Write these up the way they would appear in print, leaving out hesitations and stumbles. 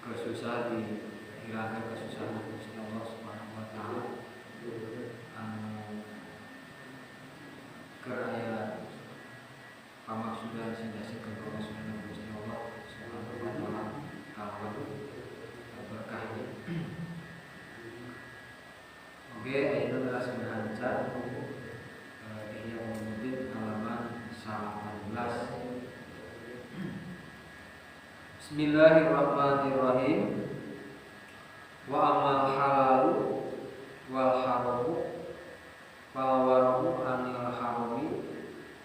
kesusahan dihilangkan kesusahan Gusti Allah Subhanahu wa taala. Keraya pamaksudan sing dasikeun ka Rasulullah Gusti Allah Subhanahu wa taala kalawan berkah. Oke, ayeuna beras menhancar Ihya Ulumuddin halaman 18. Bismillahirrahmanirrahim. Wa amal halalu wal haramu fal waramu anil harami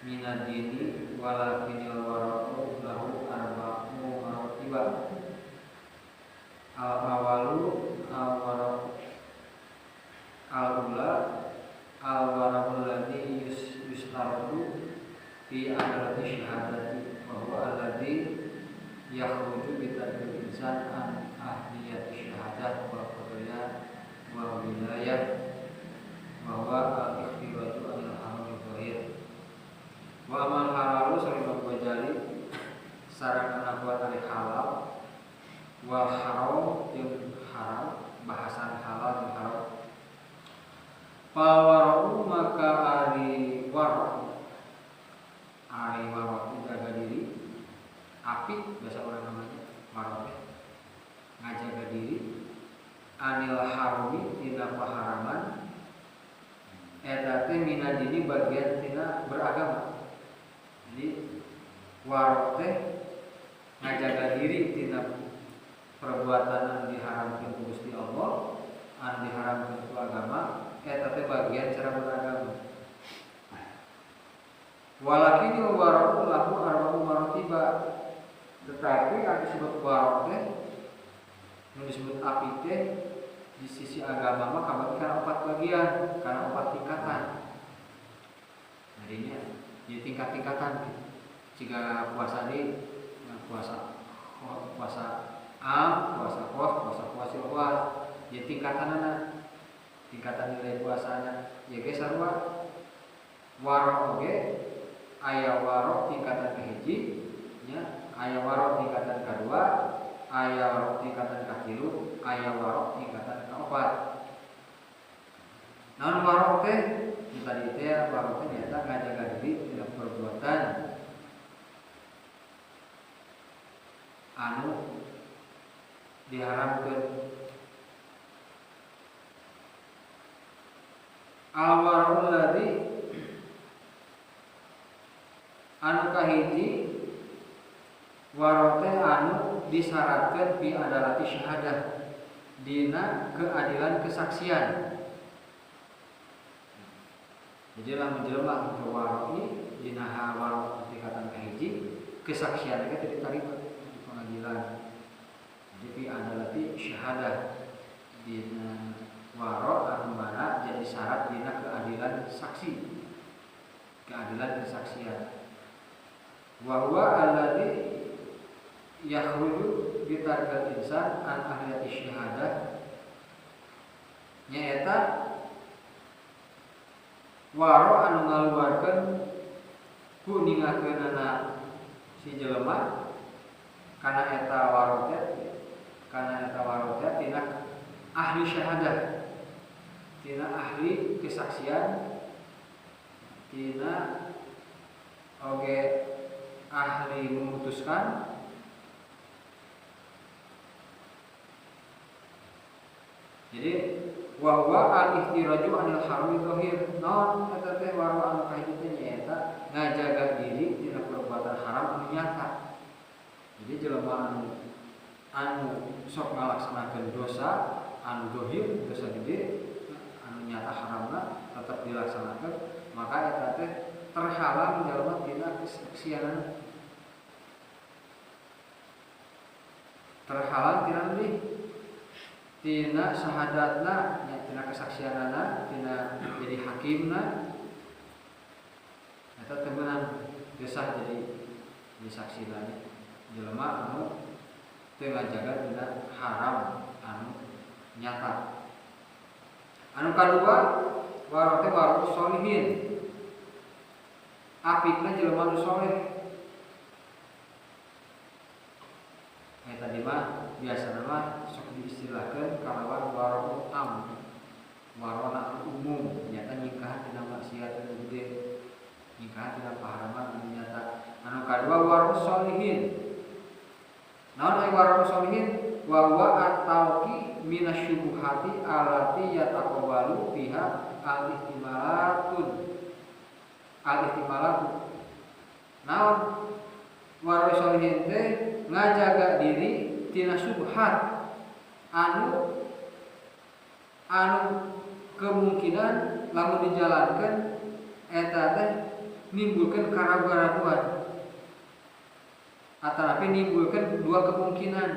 minad dini walakinil waramu lahu arba'u maratiba. Al awalu al waramu al ula al waramu alladhi yustaradu fi adalati syahadati wa huwa alladhi yakhruju bi tarkil insan an ahliyati syahadah wa qadaya wa wilayah wa huwa al-ikhtibatu al-haram al-zahir. Wa amal halalu sareng Ghazali sareng anakuat ari halal wal haram jeung haram, bahasan halal jeung haram. Fal warau maka ari warau itu jaga diri, api bahasa orang namanya warau ngajaga diri anil harami tina paharaman eta teh minadini bagian tina beragama. Jadi warau teh ngajaga diri tina perbuatan anu diharamkeun ku Gusti Allah, anu diharamkeun ku agama, eta teh bagian cara beragama. Walakin warau lahu arba'u maratiba, tetapi anu disebut warau teh nu disebut api teh di sisi agama mah kabagi kana 4 bagian, kana 4 tingkatan. Jadinya di tingkat-tingkatan jika puasa di puasa am, puasa khos, puasa puasa luas, di tingkatanana, tingkatan nilai puasana ya ge sarua. Waro oge aya waro tingkatan kahiji nya, aya waro tingkatan kadua, aya waro tingkatan katilu, aya waro tingkatan kaopat. Naon waro teh? Tadi teh waro teh nyata ngajaga diri tina perbuatan anu diharamkeun. Al-wara'ul ladzi anu kahiji waro teh anu disyaratkeun fi adalati syahadah dina keadilan kesaksian. Jadi lamun jelema ke waro ini dina waro tingkatan kahiji kesaksian teh diterima di pengadilan. Jadi fi adalati syahadah dina waro anu mana jadi syarat dina keadilan saksi, keadilan kesaksian. Wa huwa alladzi yakhruju bi tarkil insan an ahliyati syahadah, nyaeta waro anu ngaluarkeun ku ningakeunana si jelema kana eta waro teh tina ahli syahadah, tina ahli kesaksian, tina oge ahli memutuskan. Jadi wa huwa al-ihtiraju anil harami dhahir. Naon eta teh waro anu kahiji teh nyaeta ngajaga diri tina perbuatan haram anu nyata. Jadi jelema anu sok ngalaksanakeun dosa anu dhahir, dosa gede anu nyata haramna tetap dilaksanakeun, maka eta teh terhalang jalma tina kesaksianan, terhalang tina lebih tina syahadatna, tina kesaksianana, tina jadi hakimna. Eta teh meunang gesah jadi saksi lagi jelema anu teu ngajaga tina haram anu nyata. Anu kadua waro teh waro sholihin, apikna jelema anu saleh. tadi mah biasa nama sok diistilahkan kalawan warung am warona umum nyata nikahan tina maksiat anu gede nikahan tina paharaman anu nyata anu kadua warung solihin naon aya warung solihin wa huwa at-tauqi minasyubuhati allati yataqabbalu fiha al-ihtimalatu naon warung solihin teh ngajaga diri tina syubhat anu kemungkinan lamun dijalankan eta teh nimbulkeun karaguan-karaguan atarapi nimbulkeun dua kemungkinan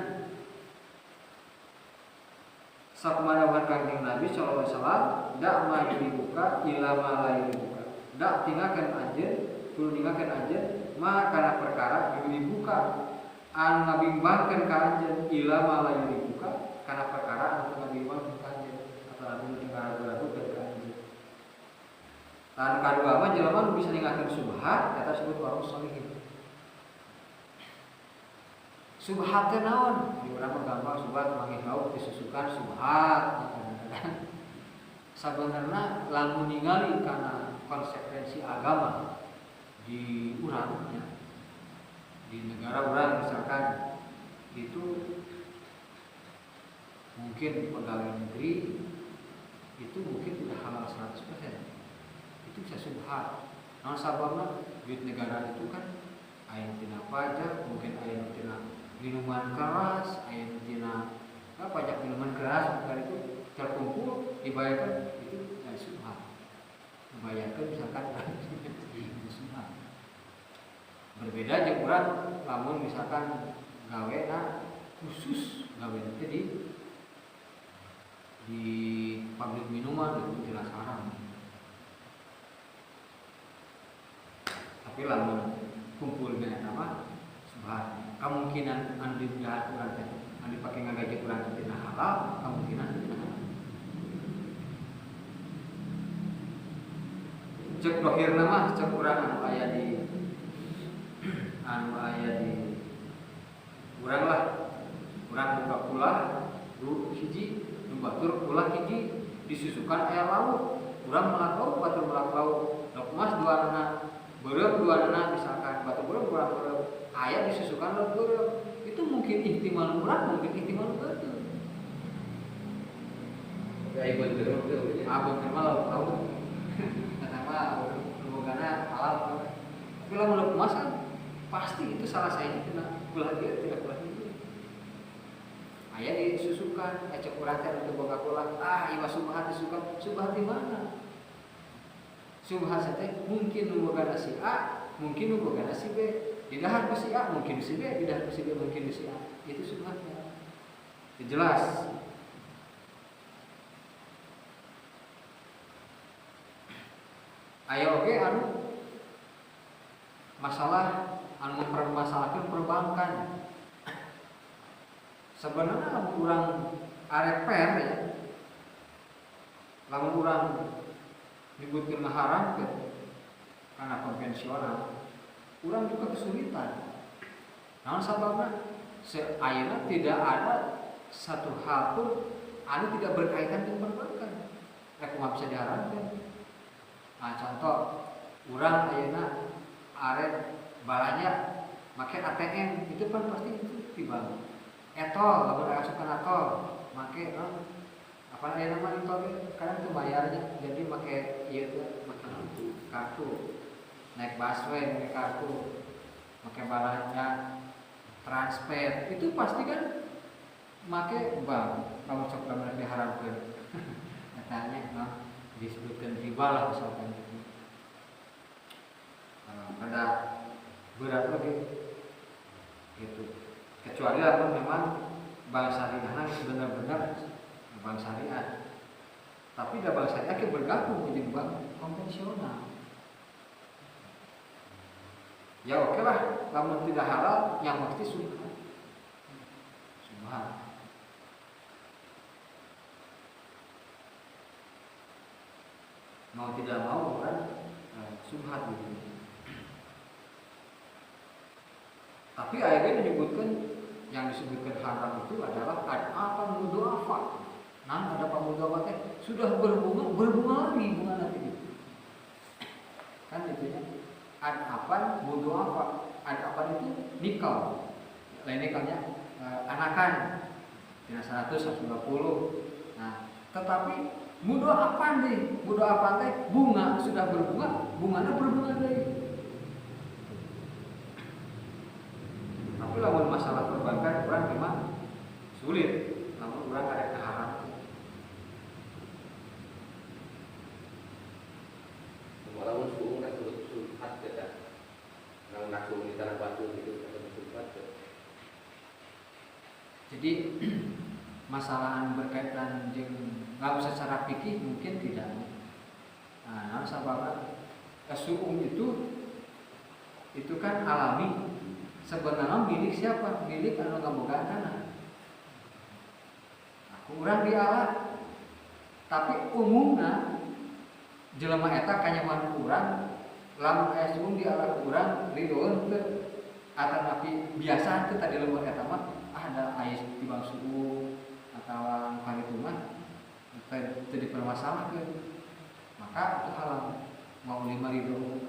sakumanawan Kangjeng Nabi sallallahu alaihi wasallam dak ma dibuka ila ma la dibuka dak tinggalkeun anjeun kudu ninggalkeun anjeun ma kana perkara dibuka anu ngabimbangkeun ka anjeun ila ma la dibuka kana perkara anu ngabimbangkeun ka anjeun atarapi tinggal ragu-ragu ka anjeun lan kadua mah jelema bisa ninggalkeun subhat eta disebut warung sholihin. Subhat teh naon? Di urang mah gampang subhat mangih lauk disusukan subhat. Sabenerna lamun ningali kana konsekuensi agama di urang ya. Di negara urang misalkan itu mungkin pegawai negeri itu mungkin tidak halal 100%. Itu bisa subhat. Naon sababna duit negara itu kan aya tina pajak, mungkin aya tina minuman keras, aya tina pajak minuman keras, maka itu terkumpul dibayarkan itu dari subhat. Dibayarkan misalkan itu subhat. Berbeda jeung urang lamun misalkan gawena khusus gawe teh di pabrik minuman itu jelas haram. Tapi lamun kumpulnya nama subhat kemungkinan anu dibelah urang teh anu dipake ngagaji urang teh tina halal kemungkinan tina halal. Cek dohirna mah cek urang anu aya di urang lah urang buka kulah dulu hiji nu batur kulah hiji disusukan aya lauk urang melak lauk batur melak lauk lauk emas dua anak beureum dua anak misalkan batur beureum kurang beureum aya disusukan lauk beureum itu mungkin ihtimal urang mungkin ihtimal beureum ya ieu beureum teh abang mah lauk kata mah bogana halal tapi lamun lauk emas kan pasti itu salah saya kena kulah dia tidak kulah dia aya disusukan cek urang teh untuk boga kulah ieu subhat disusukan subhat di mana subhat teh mungkin nu boga si A mungkin nu boga si B di dahar ku si A mungkin si B di dahar ku si B mungkin si A itu subhatnya itu jelas. Aya oge anu masalah anu mempermasalahkan perbankan. Sebenarnya lamun urang arek per ya. Lamun urang nyebutkeun ngaharamkeun kana konvensional, urang juga kesulitan. Naon sababna? Ayeuna tidak ada satu hal pun anu tidak berkaitan dengan perbankan. Rek kumaha bisa diharamkeun? Nah, contoh urang ayeuna arek balanja make ATM itu kan pasti itu di bank. Etol, lamun asupan atol, make apa aya nama itu kadang itu bayarnya jadi make ieu teh make kartu. Naik busway make kartu. Make balanja transfer itu pasti kan make bank. Kalau sok bener diharamkeun. Katanya disebutkan riba lah misalkan gitu. Ada berat lagi gitu. Kecuali lamun memang bank syariah benar-benar bank syariah. Tapi da bank syariah ke bergabung dengan bank konvensional. Ya oke lah, lamun tidak halal yang mesti subhat. Subhat. Mau tidak mau kan subhat gitu. Tapi ayatnya menyebutkan yang disebutkan haram itu adalah apa mudha'afa. Nah, ada pemudha'afa teh sudah berbunga lagi bunga nanti gitu. Kan itu ya. Apa mudha'afa. Apa itu nikal. Lain nikalnya anakan. Tidak 100, 120. Nah, tetapi mudha'afa nih, mudha'afa teh bunga sudah berbunga, bunganya berbunga lagi. Tapi lamun masalah perbankan orang memang sulit, namun orang ada keharam. Walaupun suhu nak sulfat kita, nak suhu di tanah batu itu ada sulfat. Jadi masalah berkaitan dengan nggak usah secara fikih mungkin tidak. Nah, sababna suhu itu kan alami. Sebenarnya milik siapa? Milik anu ngabogaan tanah. Urang di alat. Tapi umumna jelema eta kanyaman urang lamun aya suung di alat urang ridoeun teu atanapi biasa teu tadi leuweung eta mah ada aya tibang suung atawa kalitu mah teu dipermasalahkeun. Maka itu halal mau 5 ribu.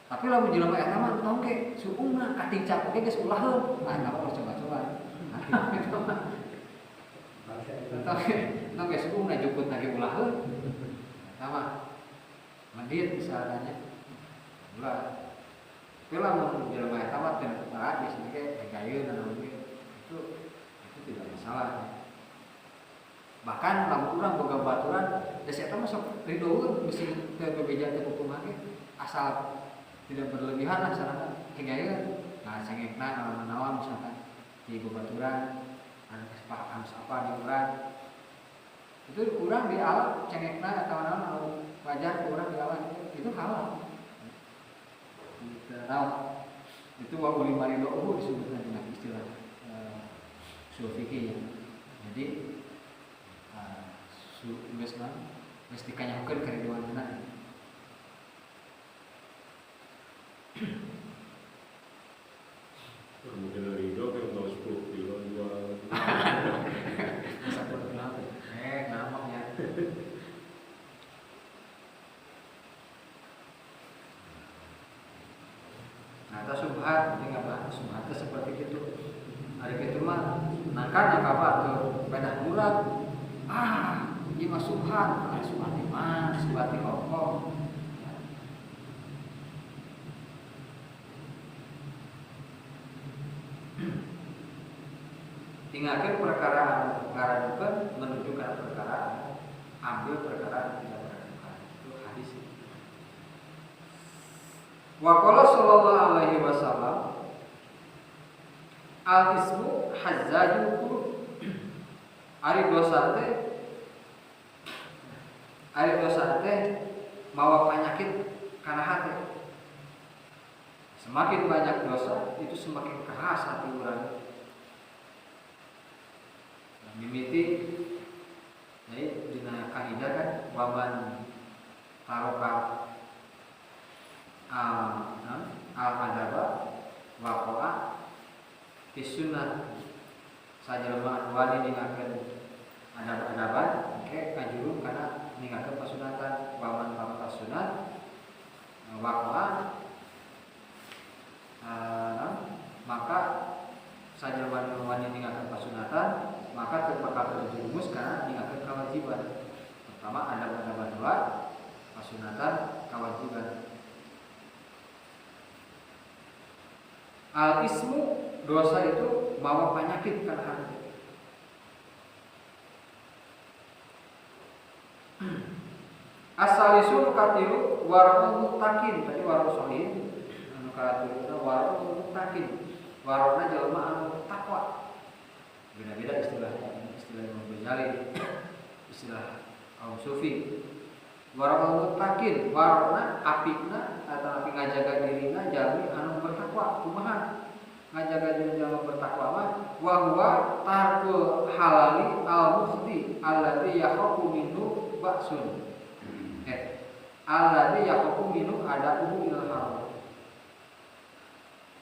Tapi lamun jelema eta mah tong ke suungna kating cap oge geus ulaheun. Ah ngapa harus coba-coba. Tong ke suungna jukut lagi ulaheun. Sama. Mandiri misalnya. Ulah. Tapi lamun jelema eta mah teu tara biasana ge gayeun anu itu tidak masalah. Bahkan lamun urang boga baturan geus eta mah sok ridoeun mesti teu bebeja teu hukum ge asal tidak berlebihan lah sarana kegayeun. Nah, cengekna naon misalkan di babaturan anu kesepakatan apa di urang. Itu urang di alam cengekna atau naon wajar ke urang di alam itu halal. Itu wa ulima ridho disebutkan dengan istilah fikih ya. Jadi mesti kanyakeun kariduan benar. Mungkin dari itu kan untuk 10 kilo jual. Bisa berkenal. Ngamak ya. Nah, ta subhat tinggal bahas subhat seperti itu. Hari itu mah nangka tuh pedah murad. Ieu mah subhat, subhat di mana? Subhat di kok. Tinggalkan perkara ngaradukeun menuju ke perkara ambil perkara tidak ngaradukeun. Itu hadis. Wa qala sallallahu alaihi wasallam al-ismu hazzajul qulub. Ari dosa teh mawa penyakit kana hati. Semakin banyak dosa itu semakin keras hati urang. Mimiti jadi dina kaidah kan waman taroka al-adaba waqa'a fi sunnah sajelema wani ninggalkeun adab-adaban oke kajuru kana ninggalkeun pasunatan waman taroka sunnah waqa'a maka sajelema wani ninggalkeun pasunatan maka bakal terjerumus karena meninggalkan kewajiban. Pertama adab-adaban dua, pasunatan, kewajiban. Al-ismu dosa itu bawa penyakit ke hati. Asalisul katilu warahul mutakin tadi warahul sohin anu katilu warahul mutakin warahulna jelema anu takwa. Beda-beda istilahnya, istilah Imam Ghazali, istilah kaum sufi. Warahul mutakin, warahna apikna atau api ngajaga dirina jalmi anu bertakwa, kumaha ngajaga diri jalmi bertakwa mah wa huwa tarkul halali al-mukhdi alladzi yakhafu minhu ba'sun. Alladzi yakhafu minhu adahu ilal haram.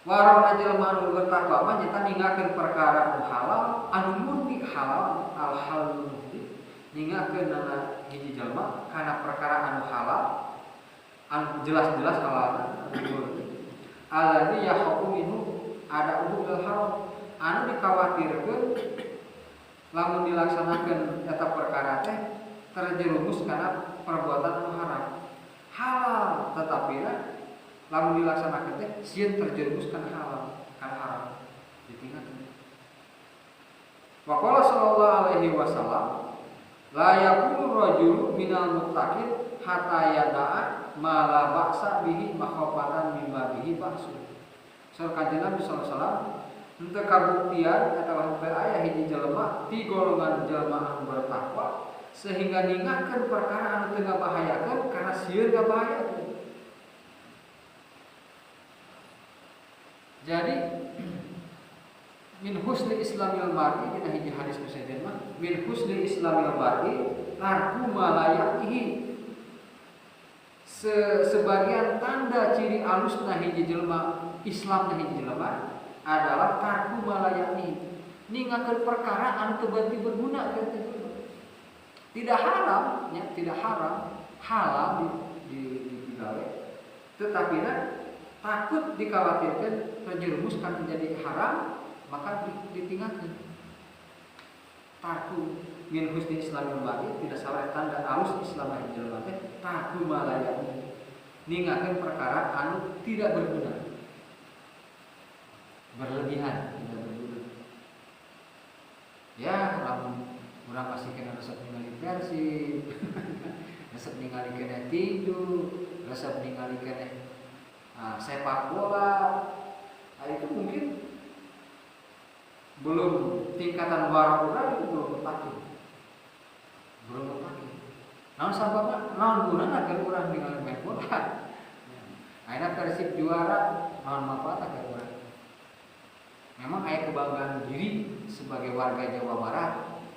Warona jelema anu bertakwa mah nyata ninggalkeun perkara anu halal anu murni halal al halal ninggalkeun hiji jelema kana perkara anu halal anu jelas-jelas halal anu murni alladzi yakhau minhu ada udul haram anu dikhawatirkeun lamun dilaksanakeun eta perkara teh terjerumus kana perbuatan anu haram halal tetapi lamun dilaksanakeun teh sieun terjerumus kana halal kana haram ditinggalkeun. Wa qala sallallahu alaihi wasallam la yakunu rajulu minal muttaqin hatta yada'a ma la ba'sa bihi makhafatan mimma bihi ba'su. Saur kanjeng Nabi sallallahu alaihi wasallam henteu kabuktian atawa henteu aya hiji jelema ti golongan jelema anu bertakwa sehingga ninggalkeun perkara anu teu ngabahayakeun karena sieun ngabahayakeun. Jadi min husni islamil mar'i dina hiji hadis presiden mah min husni islamil mar'i tarku ma la yaqihi. Sebagian tanda ciri alusna hiji jelema Islamna hiji jelema adalah tarku ma la yaqihi. Ninggalkeun perkara anu teu berarti berguna keur teh. Tidak haram, ya, tidak haram, halal digawe. Tetapi takut dikhawatirkan terjerumus kan menjadi haram, maka ditinggalkan. Tarku min husni islamil mar'i tidak salah tanda alus Islam jelema teh tarku ma la yaqihi. Ninggalkeun perkara anu tidak berguna. Berlebihan, tidak berguna. Ya, lamun urang pasti kena resep ningali Persib, resep ningali kena tinju, resep ningali kena sepak bola. Nah, itu mungkin belum tingkatan warna urang itu belum terpakai. Belum terpakai. Naon sababna? Naon gunana keur urang ningali main bola? Ayeuna Persib juara, naon manfaatna keur urang? Memang aya kebanggaan diri sebagai warga Jawa Barat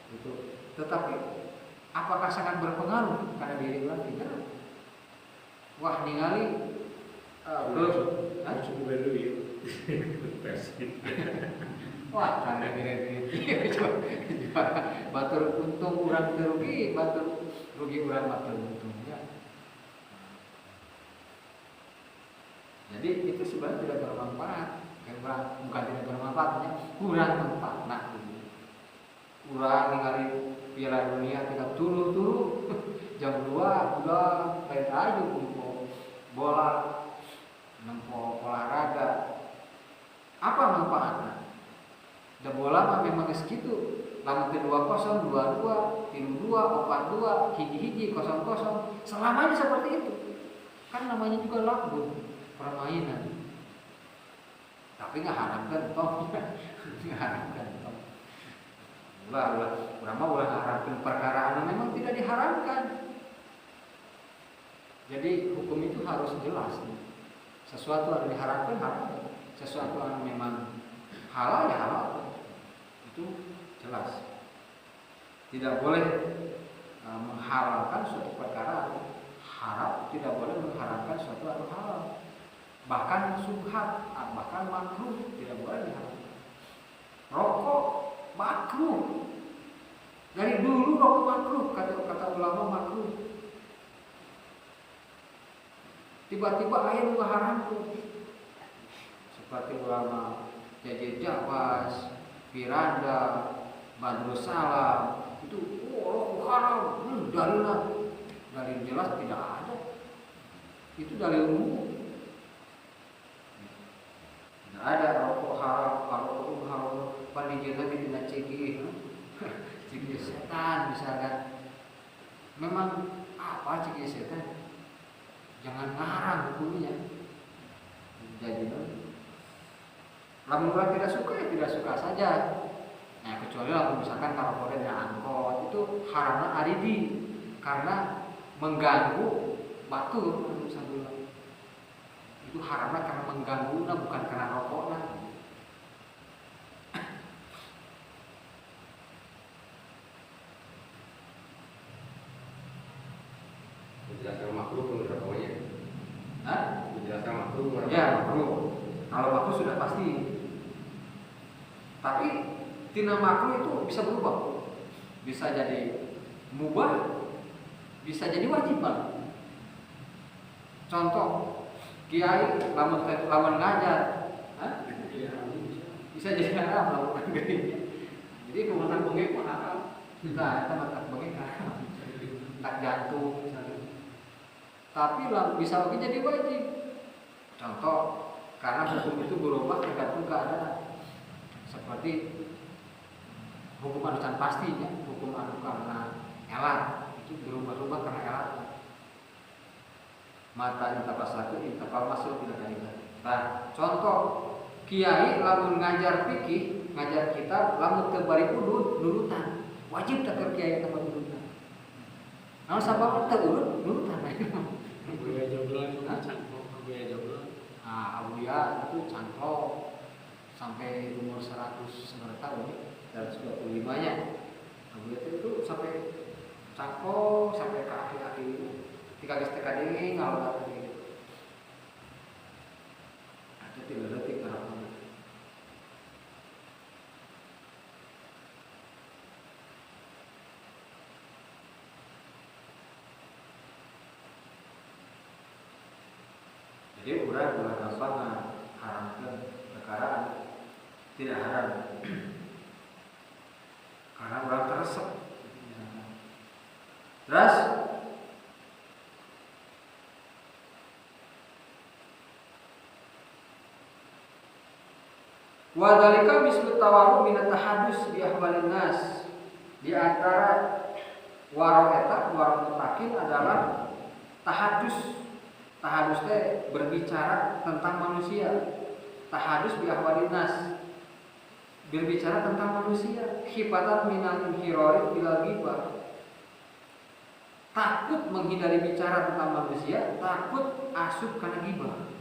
itu, tetapi apakah sangat berpengaruh karena diri orang tidak? Wah ningali klub cukup bedu Persib. Wah karena diri batur untung urang teu rugi, batur rugi urang batur untungnya. Jadi itu sebenarnya tidak bermanfaat. Bukan tidak bermanfaatnya, kurang manfaat. Nah, urang ningali Piala Dunia kita turu jam 2 udah lain aja kumpul bola nempo olahraga. Apa manfaatnya? Da bola mah memang segitu. Lamun 2-0, 2-2, 3-2, 4-2, hiji-hiji, 0-0, selamanya seperti itu. Kan namanya juga lagu permainan. Tapi nggak haramkan toh, nggak haramkan toh. Ulah haramkan perkara anu memang tidak diharamkan. Jadi hukum itu harus jelas. Sesuatu yang diharamkan haram, sesuatu yang memang halal ya halal. Itu jelas. Tidak boleh menghalalkan suatu perkara haram, tidak boleh mengharamkan suatu yang halal. Bahkan subhat, bahkan makruh tidak boleh diharamkan. Rokok makruh. Dari dulu rokok makruh, kata ulama makruh. Tiba-tiba aya nu haramkeun. Seperti ulama Jaje Jawas, Firanda, Badrus Salam, itu rokok haram. Dalil jelas tidak ada. Itu dalil umum. Ada rokok haram, rokok haram, panijina dina ciki setan misalkan. Memang apa ciki setan? Jangan ngarang hukumnya. Jadi lamun orang tidak suka ya tidak suka saja. Nah kecuali lamun misalkan karokoden angkot itu haramna aridi karena mengganggu batur misalnya. Itu haramnya karena mengganggu, bukan karena rokoknya. Menjelaskan makruh menurut rokoknya. Hah? Menjelaskan makruh menurut. Ya makruh. Kalau makruh sudah pasti Tapi tina makruh itu bisa berubah, bisa jadi mubah, bisa jadi wajib. Contoh, kiai lamun ngajar, bisa jadi haram lamun gini. Jadi kemudian bengek mah haram. Nah, itu mah tak bengek haram. Tak jantung misalnya. Tapi bisa lagi jadi wajib. Contoh, karena hukum itu berubah tergantung keadaan. Seperti hukum anu can pastinya, hukum anu karena elat itu berubah-ubah karena elat. Mata intapa satu, intapa masuk tidak ada. Nah, contoh kiai lamun ngajar fikih, ngajar kitab, lamun teu bari udud, nurutan. Wajib tak keur kiai tempat nurutan. Namun sabab teu urut nurutan. Abuya joblan, abuya joblan. Nah, abuya itu cangklok sampai umur 100 tahun, 125-nya. Abuya itu sampai cangklok sampai ke akhir-akhir itu. Tiga geus teh kadenge ngalor gitu. Itu 3 detik harapan. Jadi urang gampang haramkeun perkara tidak haram. Karena urang teresep. Terus wa dzalika mislu tawarru min at-tahadus bi ahwalin nas. Di antara waro eta waro mutakin adalah tahadus. Tahadus teh berbicara tentang manusia. Tahadus bi ahwalin nas. Berbicara tentang manusia. Khifatan minal inhirari bil ghibah. Takut menghindari bicara tentang manusia, takut asup karena ghibah.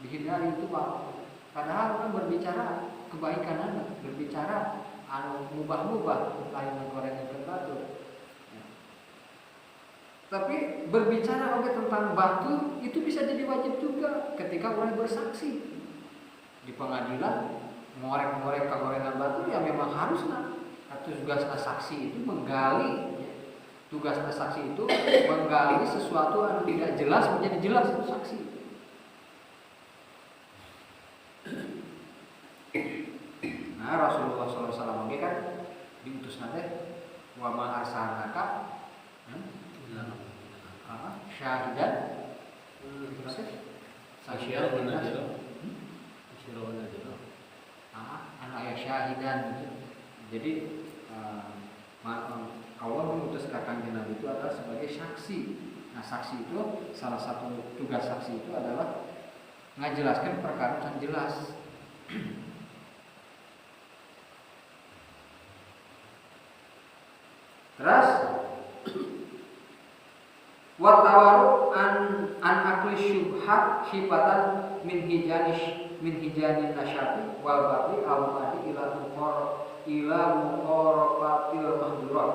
Dihindari itu Pak. Padahal orang berbicara kebaikan anak, berbicara anu mubah-mubah, lain mengorengan batu. Ya. Tapi berbicara oke tentang batu itu bisa jadi wajib juga ketika orang bersaksi di pengadilan ngorek-ngorek kegorengan batu ya memang haruslah. Atau tugasnya saksi itu menggali, ya. Tugasnya saksi itu menggali sesuatu yang tidak jelas menjadi jelas itu saksi. Nah Rasulullah SAW kan diutus nanti wa ma arsalnaka syahidan anak ayah syahidan. Jadi Allah mengutus Kanjeng Nabi itu adalah sebagai saksi. Nah saksi itu salah satu tugas saksi itu adalah ngajelaskan perkara yang jelas. Terus wa tawaru an akli syubhat khifatan min hijanin nasyati wal baqi al madi ila muqarabatil mahdurat.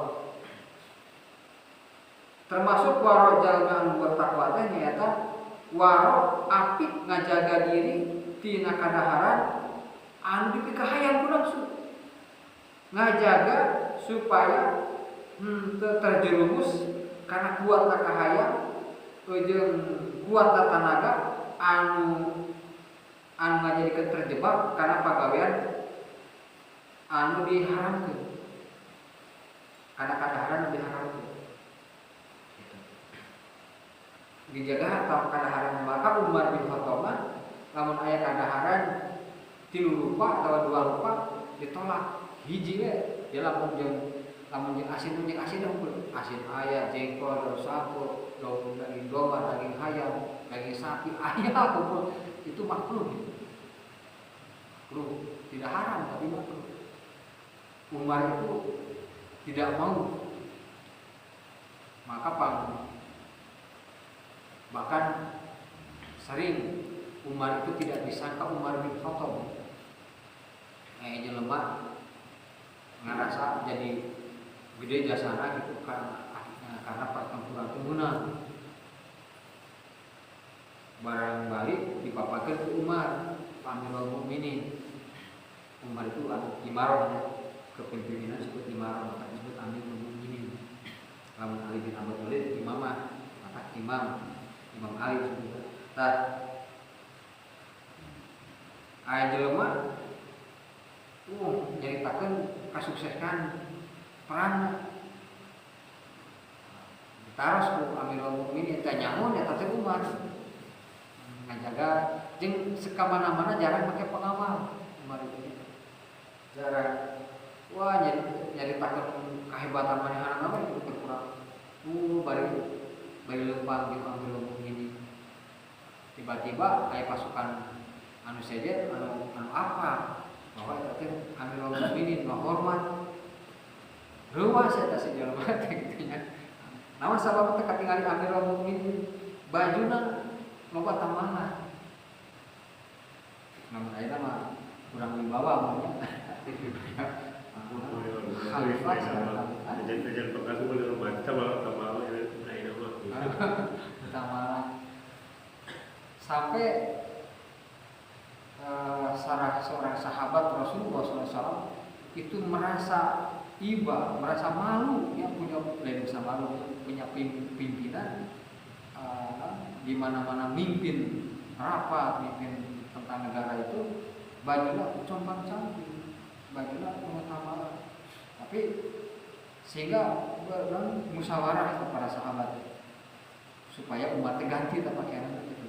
Termasuk waro jalma anu bertakwa teh nyaeta waro apik ngajaga diri tina kadaharan anu dipikahayang ku nafsu. Ngajaga supaya terjerumus karena kuat kahayang jeung kuat tenaga anu ngajadikeun terjebak karena pagawean anu diharamkeun. Karena kadaharan diharamkeun. Dijaga atau kadaharan maka Umar bin Khattab lamun aya kadaharan 3 rupa atau 2 rupa ditolak hiji we dia lamun jeung asin unggul asin aya jengkol terus sapo daging domba daging ayam daging sapi ayam kumpul itu makruh tidak haram tapi makruh. Umar itu tidak mau maka bahkan sering Umar itu tidak disangka Umar bin Khattab jelema ngerasa jadi gede jasana gitu karena pertempuran tumunan barang balik dipapakeun ke Umar Amirul Mukminin Umar itu imaroh ya, kepemimpinan disebut imaroh, maka disebut Amirul Mukminin. Lamun Ali bin Abi Thalib imamah, maka Imam Ali disebut. Tah aya jelema nyaritakeun kasuksesan perang ditaros ku Amirul Mukminin teh nyamun eta teh Umar ngajaga jeung sakamana-mana jarang make pengawal. Umar itu jarang nyaritakeun kahebatan manehanna mah itu kurang bari leumpang di Amirul Mukminin. Tiba-tiba aya pasukan anu sejen anu apa bahwa eta teh Amirul Mukminin ngahormat ruas eta si jelema teh kitu nya. Namun sabab teh katingali Amirul Mukminin bajuna loba tambahan. Namun ayeuna mah kurang wibawa mah nya. Khalifah Jajan bekas boleh macam sama ini nama sampai seorang sahabat Rasulullah SAW itu merasa iba, merasa malu, yang punya malu punya pimpinan di mana-mana mimpin rapat, mimpin tentang negara itu bajulah compang-camping, bajulah mengutamakan. Tapi sehingga musyawarah para sahabat supaya umat ganti pakaian itu.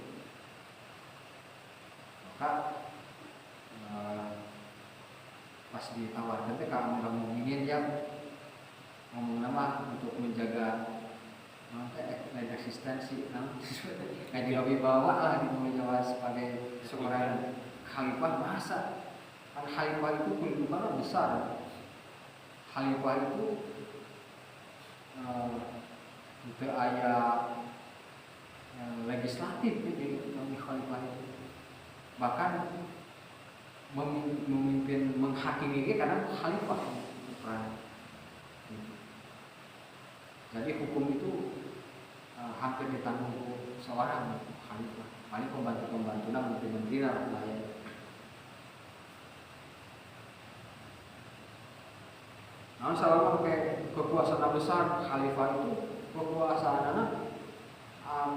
Maka pas ditawarkan teh ka Amirul Mukminin yang ngomong nama untuk menjaga eksistensi ngaji lebih bawa lah di Jawa sebagai seorang khalifah. Masa kan khalifah itu kedudukannya besar. Khalifah itu itu aya legislatif jadi khalifah itu bahkan memimpin menghakimi karena khalifah peran. Jadi hukum itu hampir ditanggung seorang khalifah, paling pembantu-pembantunya menteri-menteri lah ya. Nah, selama kekuasaan besar khalifah itu kekuasaannya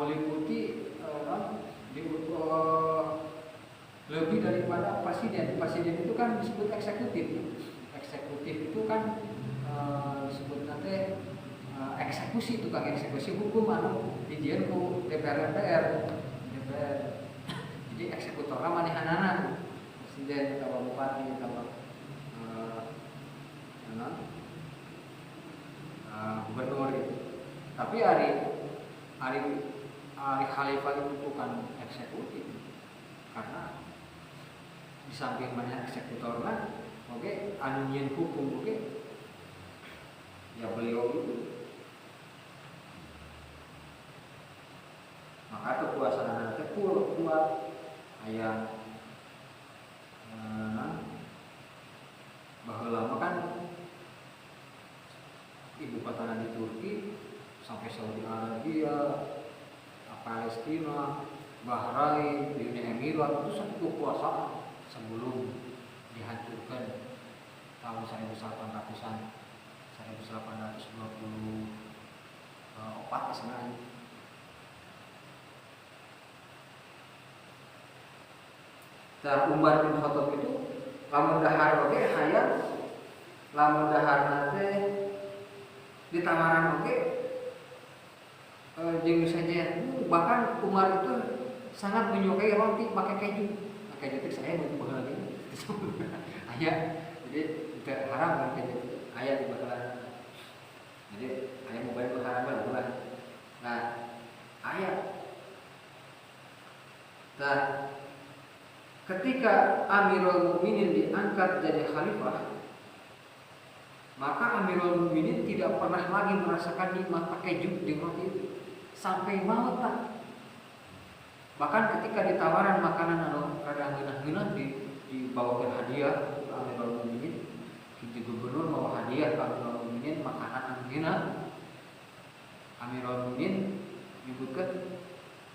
meliputi lebih daripada presiden. Presiden itu kan disebut eksekutif. Eksekutif itu kan disebut nanti eksekusi, tukang eksekusi hukum anu dijieun ku DPR. Jadi eksekutorna manehanana presiden atau bupati atau gubernur itu. Tapi hari khalifah itu bukan eksekutif karena di samping mana eksekutor kan, oke, anu nyieun hukum oke, ya beliau itu. Maka kekuasaan teh kuat aya baheula mah kan ibu kotana di Turki sampai Saudi Arabia, Palestina, Bahrain, Uni Emirat itu satu kekuasaan sebelum dihancurkan tahun 1800-an, 1824 sebenarnya. Dan Umar bin Khattab itu lamun dahar oge hayang, lamun dahar nate ditawaran oge jeung saja. Bahkan Umar itu sangat menyukai roti pakai keju. Pakai keju saya mau bakal lagi. Aya, jadi tidak haram kan keju. Aya di bakalan. Jadi aya mau bayar haram lah. Nah, aya. Nah, ketika Amirul Mukminin diangkat jadi khalifah, maka Amirul Mukminin tidak pernah lagi merasakan nikmat pakai keju di roti itu. Sampai maut tak. Bahkan ketika ditawaran makanan anu rada ngeunah-ngeunah dibawakan hadiah ke Amirul Mukminin, jadi gubernur bawa hadiah ke Amirul Mukminin makanan anu ngeunah, Amirul Mukminin nyebutkan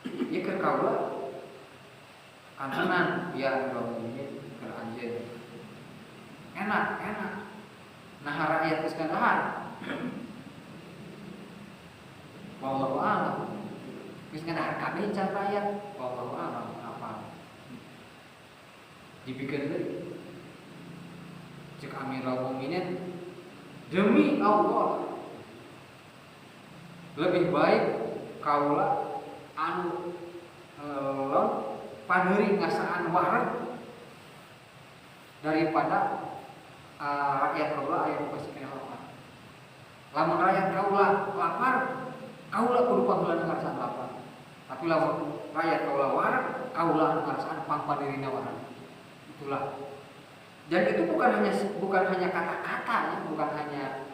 ieu keur kaula kantenan ya Amirul Mukminin keur anjeun. enak. Nah rakyat geus kadahar. Wallahu a'lam. Geus kadahar kabeh can rakyat. Wallahu a'lam apa. Dipikeun deui. Cek Amirul Mukminin demi Allah lebih baik kaula anu paneuri ngasaan wareg daripada rakyat kaula aya nu kasih lapar. Lamun rakyat kaula lapar, kaula kudu pangeuleun ngarasaan lapar. Tapi lamun rakyat kaula wareg, kaula anu ngarasaan pangpaneurina wareg. Itulah. Dan itu bukan hanya kata-kata ya, bukan hanya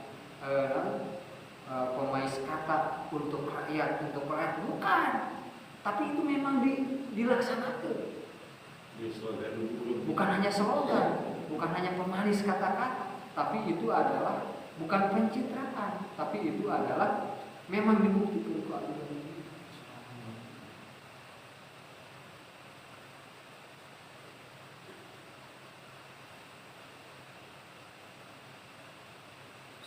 pemais kata untuk rakyat, bukan. Tapi itu memang dilaksanakan. Bukan hanya slogan, bukan hanya pemanis kata-kata, tapi itu adalah bukan pencitraan, tapi itu adalah memang dibuktikan keadilan.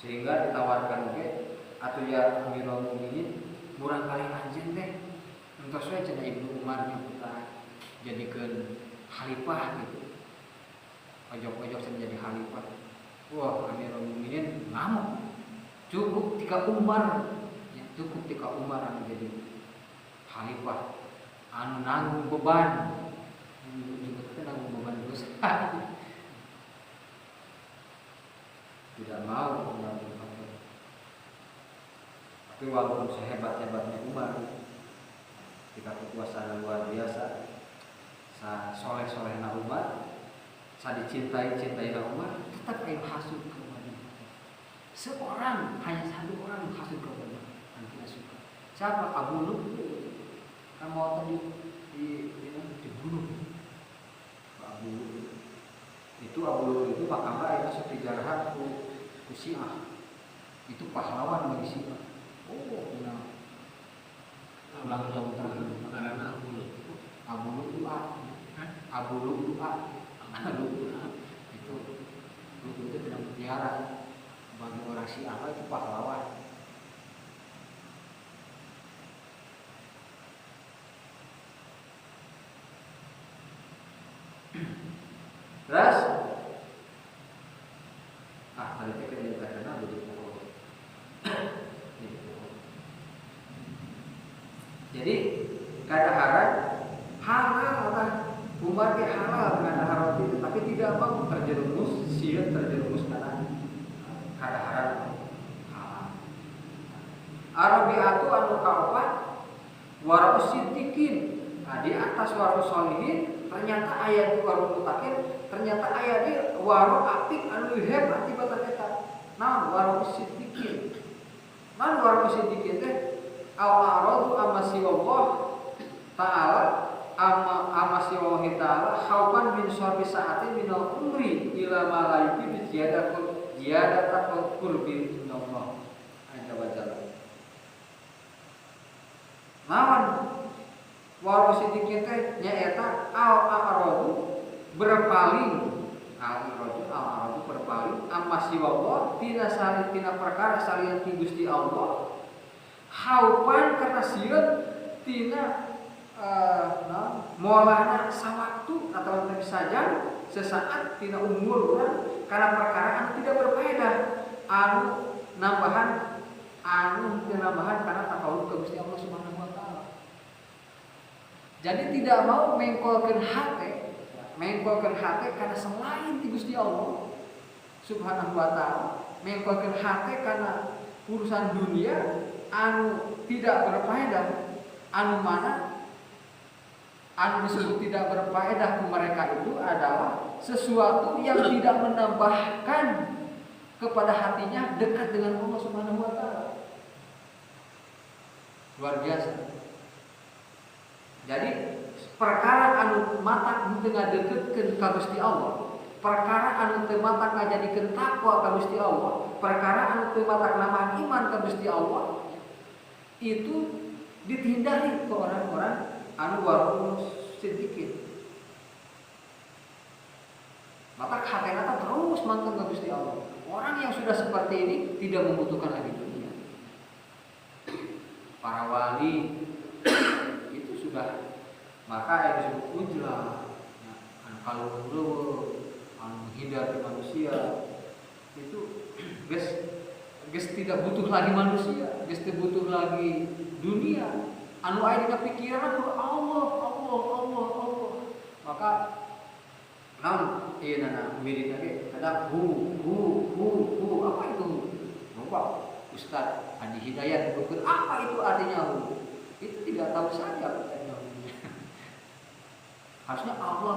Sehingga ditawarkan atau ya Amirul Mukminin murang kali anjeun teh entos we cenah Ibnu Umar kita jadikeun khalifah gitu. Pojok-pojok cenah jadi khalifah. Wah, Amirul Mukminin ngamuk. Cukup tika Umar, ya, cukup tika Umar anu jadi khalifah anu nanggung beban. Juga nanggung beban dosa. Tidak mau mengambil fakir. Tapi walaupun sehebat-hebatnya Umar, ketika kekuasaan luar biasa, sa soleh-solehna Umar, sa dicintai Umar, tetap ayo hasud ke Madinah. Seorang, hanya satu orang hasud ke Madinah, tidak suka. Siapa? Abu Lu'lu'ah. Kan mau dibunuh. Abu Lu'lu'ah. Itu Abu Lu'lu'ah itu makamnya itu sepijarah ku Syiah. Itu pahlawan bagi Syiah. Oh, benar. Ulang tahun terakhir. Karena Abu Lu'lu'ah. Itu tidak mutiara bagi orang Syiah itu pahlawan. Terus tadi kita dikatakan jadi pokok. Jadi kadaharan halal lah, Umar ke halal kadaharan itu, tapi tidak mau terjerumus karena kadaharan halal. Arabiatu anu kaopat warau siddiqin. Nah, di atas warau solihin ternyata ayat warau mutakin, ternyata ayat di warau apik anu hebat tibatan eta. Nah, warau siddiqin. Man warau siddiqin teh al-aradu amma siwallah ta'ala amma siwallahi ta'ala khaupan min syarri sa'atin minal umri ila ma la yufi ziyadatul qurbi minallah azza wa jalla. Lawan warau siddiqin teh nyaeta al-aradu berpaling al-aradu berpaling amma siwallah tina perkara salian ti Gusti Allah. Haupan karena sieun tina moalana sawaktu atau tapi saja sesaat tina umur urang karena perkara anu tidak berfaedah anu nambahan karena takawul ke Gusti Allah Subhanahu wa taala. Jadi tidak mau mengkolkeun hate karena selain ti Gusti Allah Subhanahu wa taala, mengkolkeun hate karena urusan dunia anu tidak berfaedah, anu mana anu disebut tidak berfaedah ke mereka itu adalah sesuatu yang tidak menambahkan kepada hatinya dekat dengan Allah Subhanahu wa taala. Luar biasa. Jadi perkara anu matak tengah deketkeun ka Gusti Allah, perkara anu teu matak ngajadikeun takwa ka Gusti Allah, perkara anu teu matak nambah iman ka Gusti Allah, itu dihindari ke orang-orang anu warau sedikit. Maka hatena terus mangkeng ke Gusti Allah. Orang yang sudah seperti ini tidak membutuhkan lagi dunia. Para wali itu sudah, maka yang disebut ujlah, kalau dulu menghindari manusia itu guys tidak butuh lagi manusia, guys tidak butuh lagi dunia. Anu aya dina pikiran Allah. Maka naon ieu nana mirip lagi ada hu apa itu? Lupa Ustaz Andi Hidayat berikut apa itu artinya hu? Itu tidak tahu saja artinya hu. Harusnya Allah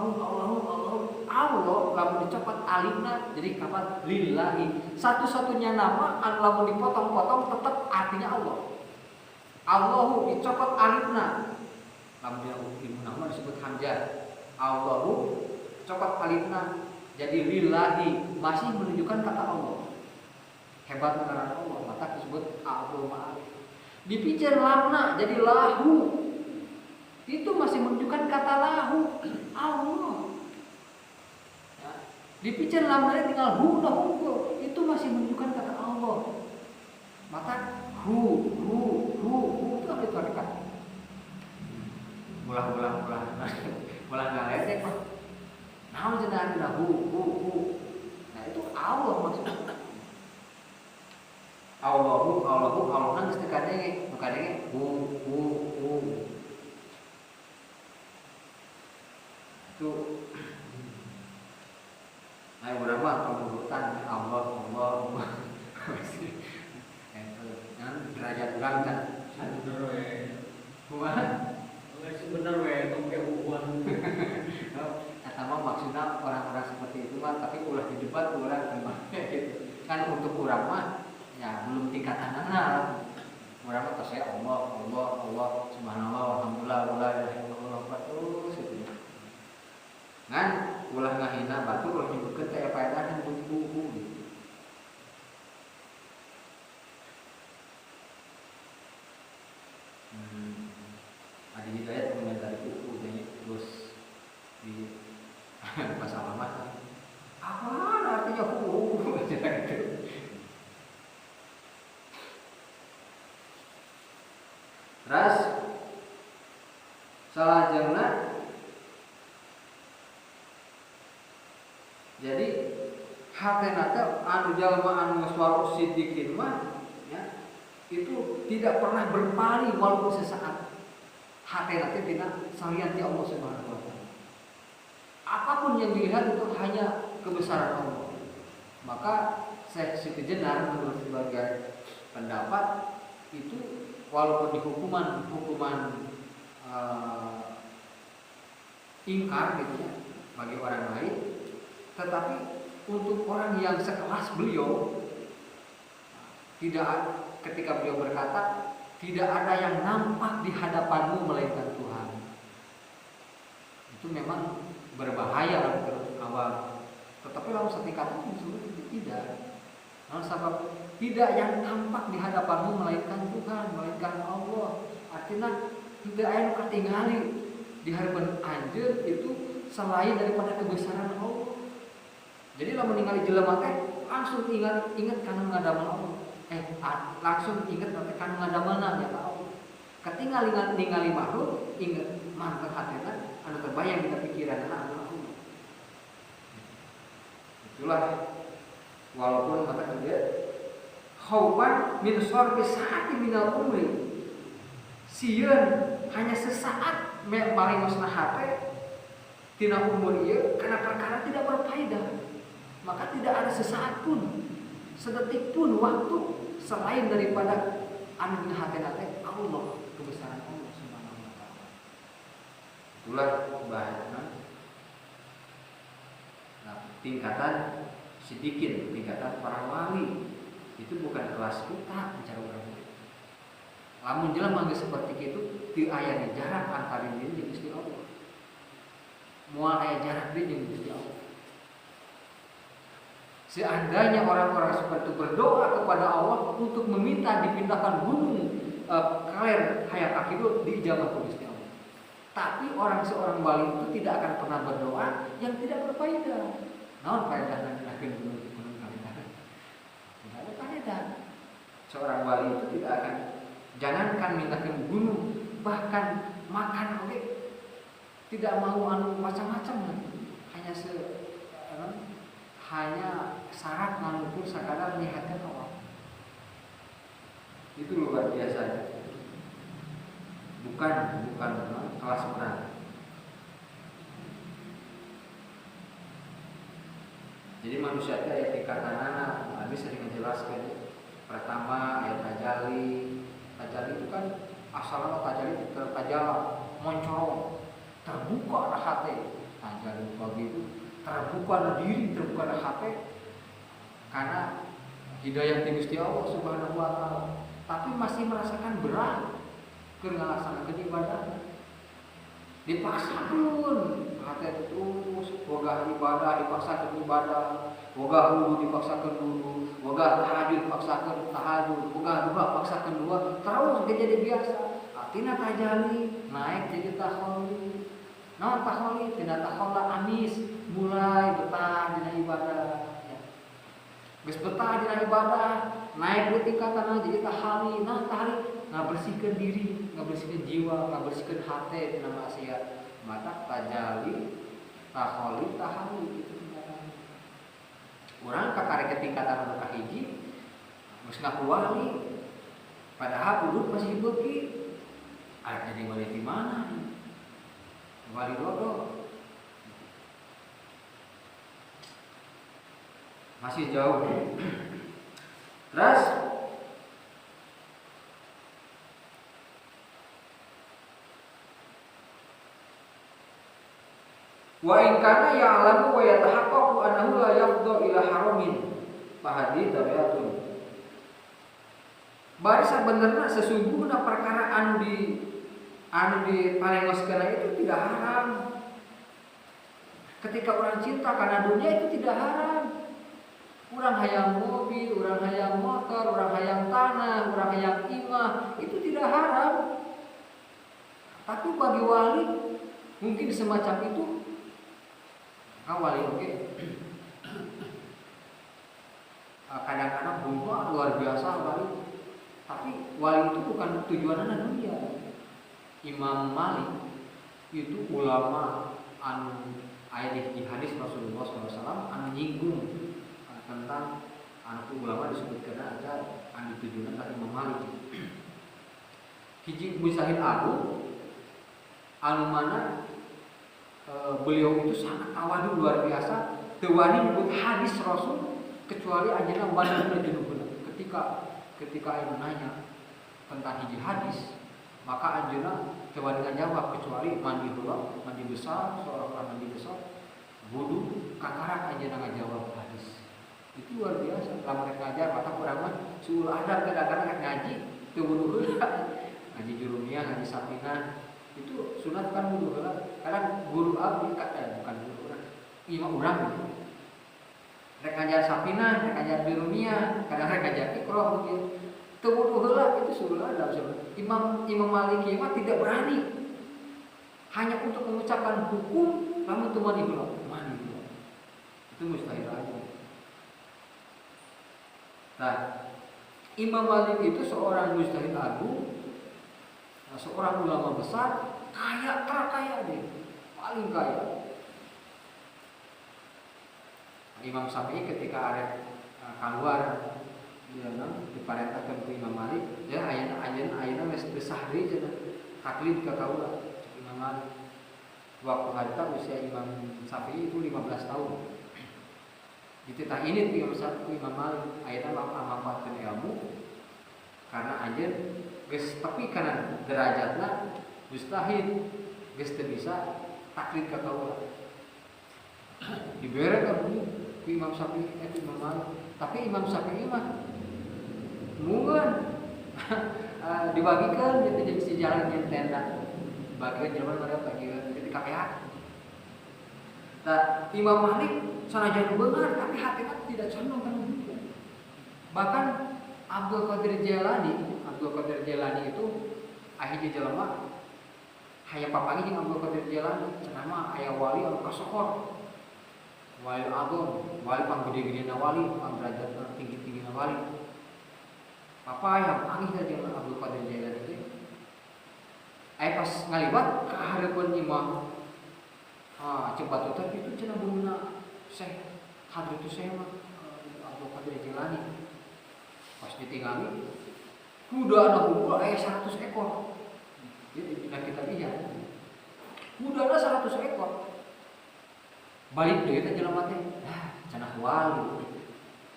lamun dicopot alifna jadi kapan lillahi. Satu-satunya nama anu lamun dipotong-potong tetap artinya Allah. Allahu dicopot alifna. Lamun ilmu nama disebut hamzah. Allahu copot alifna jadi lillahi, masih menunjukkan kata Allah. Hebat karena Allah, maka disebut Allahu ma'arif. Dipicir lamna jadi lahu. Itu masih menunjukkan kata lahu, Allah. Ya. Dipicir lamna tinggal hu itu masih menunjukkan kata Allah. Maka hu itu apa itu dekat. Ulang ngaledek mah. Naon cenah dina hu. Nah itu Allah maksudnya. Allah geus teu kadenge, nu kadenge hu. Itu ayo urang mah pemburutan Allah. Kan derajat urang kan. Bener we. Kumaha? Bener we tong ke uwan. Sama maksudnya orang-orang seperti itu mah, tapi ulah di debat ulah gitu. Kan untuk orang mah ya belum tingkatanana. Orang mah saya Allah subhanallah alhamdulillah la ilaha illallah terus gitu. Ngan ulah ngahina batu ulah nyebutkeun teh faedah yang buku gitu. Adi Hidayat komentari buku terus di pas alamat apa artinya gitu. Terus salajengna jadi hatena teh anu jalma anu suara siddiqin mah ya itu tidak pernah berpaling walaupun sesaat. Hatena teh tina salian ti Allah Subhanahu wa taala. Apapun yang dilihat itu hanya kebesaran Allah. Maka Syekh Siti Jenar menurut sebagian pendapat itu walaupun di hukuman ingkar gitu ya bagi orang lain, tetapi untuk orang yang sekelas beliau tidak, ketika beliau berkata tidak ada yang nampak di hadapanmu melainkan Tuhan, itu memang berbahaya menurut awam. Tetapi lalu setingkat itu tidak. Lalu sebab tidak yang tampak di hadapanmu melainkan Tuhan, melainkan Allah. Artinya tidak ada yang ketinggali di hadapan anjeun itu selain daripada kebesaran Allah. Jadi lamun ningali jelema teh langsung ingat kana ngadamal Allah. Langsung ingat nanti kana ngadamalna nya Allah. Ketinggalan ningali makhluk ingat mantep hatena anu terbayang di pikiran anak Allah. Itulah walaupun kata dia khauban min sarfi sa'ati minal umri. Sieun hanya sesaat maringosna hate tina umur ieu karena perkara tidak berfaedah. Maka tidak ada sesaat pun, sedetik pun waktu selain daripada anu dina hatena teh Allah, kebesaran Allah Subhanahu wa taala. Itulah bahayana. Nah, tingkatan sedikit, tingkatan para wali itu bukan kelas kita bicara orang lain. Lamun jelema geus seperti itu, teu aya jarak antara diri jeung Gusti Allah. Moal aya jarak deui jeung Gusti Allah. Seandainya orang-orang seperti itu berdoa kepada Allah untuk meminta dipindahkan gunung Kaler Hayat Akidul dijabah oleh Gusti Allah. Tapi seorang wali itu tidak akan pernah berdoa yang tidak berfaedah. naon faedahna minakeun gunung kalian. Tidak ada faedah. Seorang wali itu tidak akan, jangankan minakeun gunung, bahkan makan oke tidak mau anu macam-macam, hanya syarat manungkur sakadar menyehatkan Allah. Itu luar biasa. Bukan kelas menang. Jadi manusia itu ayat tingkatanana, Nabi sering menjelaskan. Pertama ayat tajali itu kan asalnya tajali itu tertajala, moncorong, terbuka hati. Tajali bagi itu terbuka diri, terbuka hati, karena hidayah ti Gusti Allah Subhanahu wa taala, tapi masih merasakan berat keur ngalaksanakeun ibadah. Dipaksakeun hati itu terus boga ibadah dipaksakeun ibadah, boga wudu dipaksakeun wudu, boga tahajud dipaksakeun tahajud, boga duha dipaksakeun duha, terus jadi biasa. Artinya tajali naik jadi taholi. Naon taholi? Tina tahola amis, mulai betah dina ibadah. Geus betah dina ibadah, naik ke tingkatan jadi tahali. Naon tahali? Ngabersihkeun diri, ngabersihkeun jiwa, ngabersihkeun hati tina maksiat. Maka tajali, taholi, tahali itu tingkatan. Urang kakarek tingkatan anu kahiji geus ngaku wali. Padahal urut masih beuki. Arek jadi wali di mana? Wali dodo. Masih jauh. Terus wa in kana ya'lamu wa yatahaqqaqu annahu la yafdhu ila haramin fa hadhihi tabiatun. Bari sabenerna sesungguhna perkara anu diparengoskeun itu tidak haram. Ketika orang cinta karena dunia itu tidak haram. Orang hayang mobil, orang hayang motor, orang hayang tanah, orang hayang imah, itu tidak haram. Tapi bagi wali mungkin semacam itu. Wali oke. Kadang-kadang bunga luar biasa wali. Tapi wali itu bukan tujuannya dunia. Imam Malik itu ulama anu aya di hadis Rasulullah SAW anu nyinggung tentang anak ulama disebutkan aja anu tujuan dari Imam Malik. Hiji mujtahid agung anu mana beliau itu sangat tawadu luar biasa, teu wani nyebut hadis Rasul kecuali anjeunna bandung junubeuna. Ketika anu nanya tentang hiji hadis, maka anjeunna teu wani ngajawab kecuali mandi heula, mandi besar, seorang mandi besar, wudu kakarak anjeunna ngajawab hadis. Itu luar biasa. Lamun rek ngajar mata urang mah suul adab kadang-kadang rek ngaji teu wudu heula. Ngaji jurumiyah, ngaji sapinah itu sunat kan wudu heula. Kadang guru abdi bukan guru urang. Imam urang gitu. Rek ngajar sapinah, rek ngajar jurumiyah, kadang rek ngajar iqra begitu. Teu wudu heula itu suul adab. Imam Maliki mah tidak berani. Hanya untuk mengucapkan hukum lamun teu mandi heula. Mandi heula. Itu mustahil aja. Nah, Imam Malik itu seorang mujtahid agung, seorang ulama besar, kaya terkaya dia, paling kaya. Imam Syafi'i ketika ada keluar dia diparentahkan ke Imam Malik, ya ayeuna geus sahri cenah taklid ka kaula Imam Malik. Waktu harita usia Imam Syafi'i itu 15 tahun. Dititah ini Imam Syafi'i Imam Malik ayeuna manfaatkeun ilmu karena anjeun geus tepi kana derajatna mustahil geus teu bisa taklid ka kaula. Dibere ka Imam Syafi'i Imam Malik, tapi Imam Syafi'i mah mungan dibagikan gitu jadi si jalan jeung tenda. Bagian jaman mereka bagian di KPH. Nah, Imam Malik sanajan beungar tapi hatinya tidak condong kana dunia. Bahkan Abdul Qadir Jailani itu ahiji jelema hayang papangi jeung Abdul Qadir Jailani cenah mah aya wali anu kasohor. wali agung, wali pang gede-gede na wali, pang derajat na tinggi-tinggi na wali. Papayam angin aja Abdul Qadir Jailani itu. Pas ngalibat ke hadapan imam, cepat tuh itu cina bununa Syekh Hadratus Syekh Abdul Qadir Jailani. Pas ditinggali, kuda anak kumpul 100 ekor. Jadi kita iya. Kuda ada 100 ekor. Balik deh kita jalan mati. Cenah wali.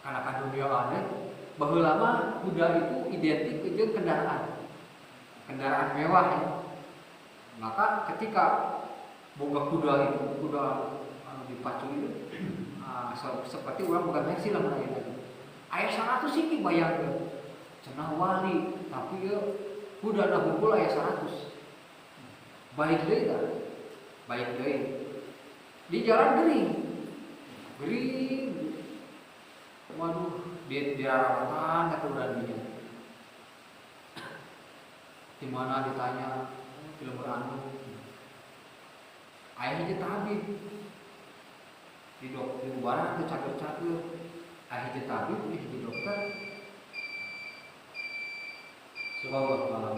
Karena kan dunia ada, baheula mah kuda itu identik dengan kendaraan mewah ya. Maka ketika boga kuda itu kuda dipacu itu seperti orang bukan Messi lah mana itu. Ayah 100 sih bayangkan. Cenah wali, tapi ya kuda nak kumpul ayah 100. Balik deui tah. Balik deui. Di jalan gering. Waduh, di arah kata uraninya. Di mana ditanya film anu. Ayahnya tabib. Di luar ada cager-cager. Ayahnya tabib, di dokter. Subhanallah.